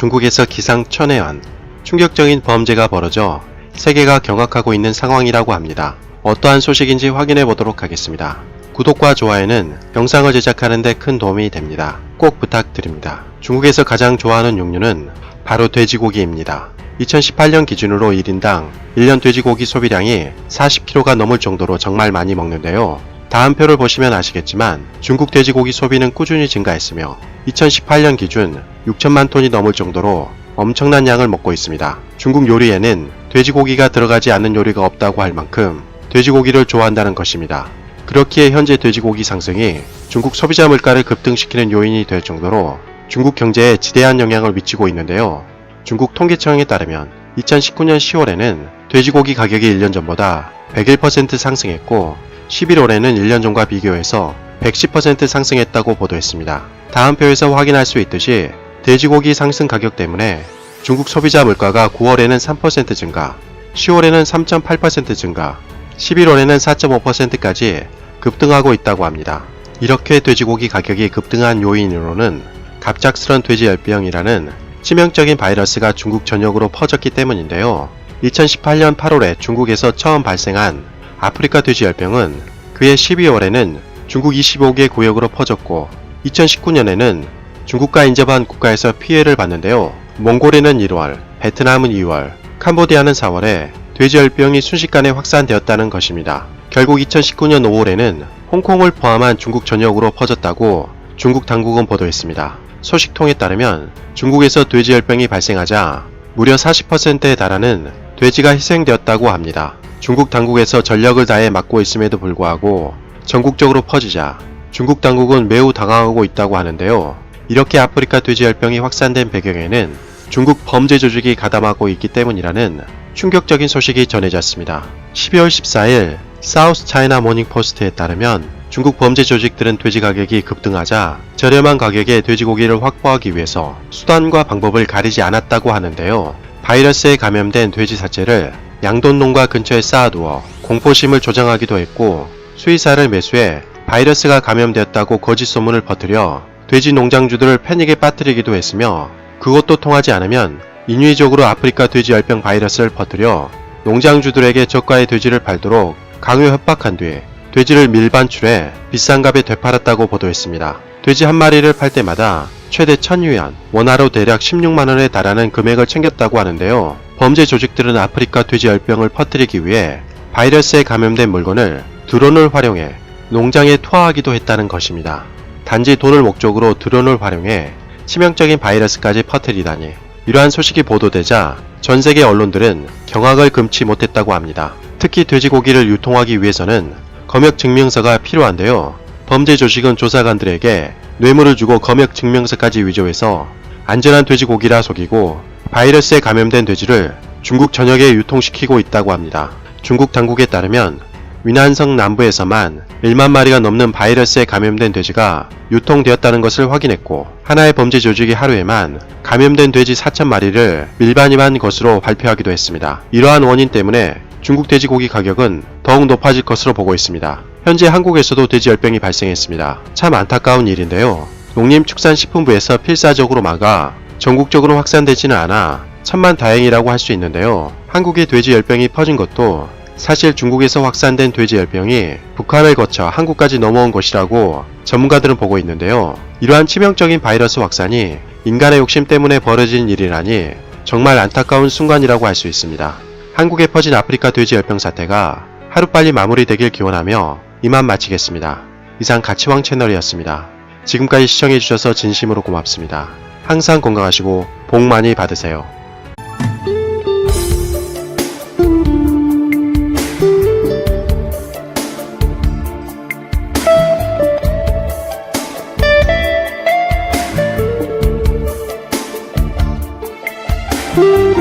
중국에서 기상천외한 충격적인 범죄가 벌어져 세계가 경악하고 있는 상황이라고 합니다. 어떠한 소식인지 확인해 보도록 하겠습니다. 구독과 좋아요는 영상을 제작하는 데 큰 도움이 됩니다. 꼭 부탁드립니다. 중국에서 가장 좋아하는 육류는 바로 돼지고기입니다. 2018년 기준으로 1인당 1년 돼지고기 소비량이 40kg가 넘을 정도로 정말 많이 먹는데요. 다음 표를 보시면 아시겠지만 중국 돼지고기 소비는 꾸준히 증가했으며 2018년 기준 6천만 톤이 넘을 정도로 엄청난 양을 먹고 있습니다. 중국 요리에는 돼지고기가 들어가지 않는 요리가 없다고 할 만큼 돼지고기를 좋아한다는 것입니다. 그렇기에 현재 돼지고기 상승이 중국 소비자 물가를 급등시키는 요인이 될 정도로 중국 경제에 지대한 영향을 미치고 있는데요. 중국 통계청에 따르면 2019년 10월에는 돼지고기 가격이 1년 전보다 101% 상승했고 11월에는 1년 전과 비교해서 110% 상승했다고 보도했습니다. 다음 표에서 확인할 수 있듯이 돼지고기 상승 가격 때문에 중국 소비자 물가가 9월에는 3% 증가, 10월에는 3.8% 증가, 11월에는 4.5%까지 급등하고 있다고 합니다. 이렇게 돼지고기 가격이 급등한 요인으로는 갑작스런 돼지열병이라는 치명적인 바이러스가 중국 전역으로 퍼졌기 때문인데요. 2018년 8월에 중국에서 처음 발생한 아프리카 돼지열병은 그해 12월에는 중국 25개 구역으로 퍼졌고 2019년에는 중국과 인접한 국가에서 피해를 봤는데요. 몽골에는 1월, 베트남은 2월, 캄보디아는 4월에 돼지열병이 순식간에 확산되었다는 것입니다. 결국 2019년 5월에는 홍콩을 포함한 중국 전역으로 퍼졌다고 중국 당국은 보도했습니다. 소식통에 따르면 중국에서 돼지열병이 발생하자 무려 40%에 달하는 돼지가 희생되었다고 합니다. 중국 당국에서 전력을 다해 막고 있음에도 불구하고 전국적으로 퍼지자 중국 당국은 매우 당황하고 있다고 하는데요. 이렇게 아프리카 돼지열병이 확산된 배경에는 중국 범죄 조직이 가담하고 있기 때문이라는 충격적인 소식이 전해졌습니다. 12월 14일 사우스 차이나 모닝포스트에 따르면 중국 범죄 조직들은 돼지 가격이 급등하자 저렴한 가격에 돼지고기를 확보하기 위해서 수단과 방법을 가리지 않았다고 하는데요. 바이러스에 감염된 돼지 사체를 양돈농가 근처에 쌓아두어 공포심을 조장하기도 했고 수의사를 매수해 바이러스가 감염되었다고 거짓 소문을 퍼뜨려 돼지 농장주들을 패닉에 빠뜨리기도 했으며 그것도 통하지 않으면 인위적으로 아프리카 돼지열병 바이러스를 퍼뜨려 농장주들에게 저가의 돼지를 팔도록 강요 협박한 뒤 돼지를 밀반출해 비싼 값에 되팔았다고 보도했습니다. 돼지 한 마리를 팔 때마다 최대 1000유안, 원화로 대략 16만원에 달하는 금액을 챙겼다고 하는데요. 범죄 조직들은 아프리카 돼지열병을 퍼뜨리기 위해 바이러스에 감염된 물건을 드론을 활용해 농장에 투하하기도 했다는 것입니다. 단지 돈을 목적으로 드론을 활용해 치명적인 바이러스까지 퍼뜨리다니. 이러한 소식이 보도되자 전세계 언론들은 경악을 금치 못했다고 합니다. 특히 돼지고기를 유통하기 위해서는 검역 증명서가 필요한데요. 범죄 조직은 조사관들에게 뇌물을 주고 검역 증명서까지 위조해서 안전한 돼지고기라 속이고 바이러스에 감염된 돼지를 중국 전역에 유통시키고 있다고 합니다. 중국 당국에 따르면 위난성 남부에서만 1만 마리가 넘는 바이러스에 감염된 돼지가 유통되었다는 것을 확인했고 하나의 범죄 조직이 하루에만 감염된 돼지 4,000마리를 밀반입한 것으로 발표하기도 했습니다. 이러한 원인 때문에 중국 돼지고기 가격은 더욱 높아질 것으로 보고 있습니다. 현재 한국에서도 돼지열병이 발생했습니다. 참 안타까운 일인데요. 농림축산식품부에서 필사적으로 막아 전국적으로 확산되지는 않아 천만다행이라고 할 수 있는데요. 한국에 돼지열병이 퍼진 것도 사실 중국에서 확산된 돼지열병이 북한을 거쳐 한국까지 넘어온 것이라고 전문가들은 보고 있는데요. 이러한 치명적인 바이러스 확산이 인간의 욕심 때문에 벌어진 일이라니 정말 안타까운 순간이라고 할 수 있습니다. 한국에 퍼진 아프리카 돼지열병 사태가 하루빨리 마무리되길 기원하며 이만 마치겠습니다. 이상 가치왕 채널이었습니다. 지금까지 시청해주셔서 진심으로 고맙습니다. 항상 건강하시고 복 많이 받으세요. you.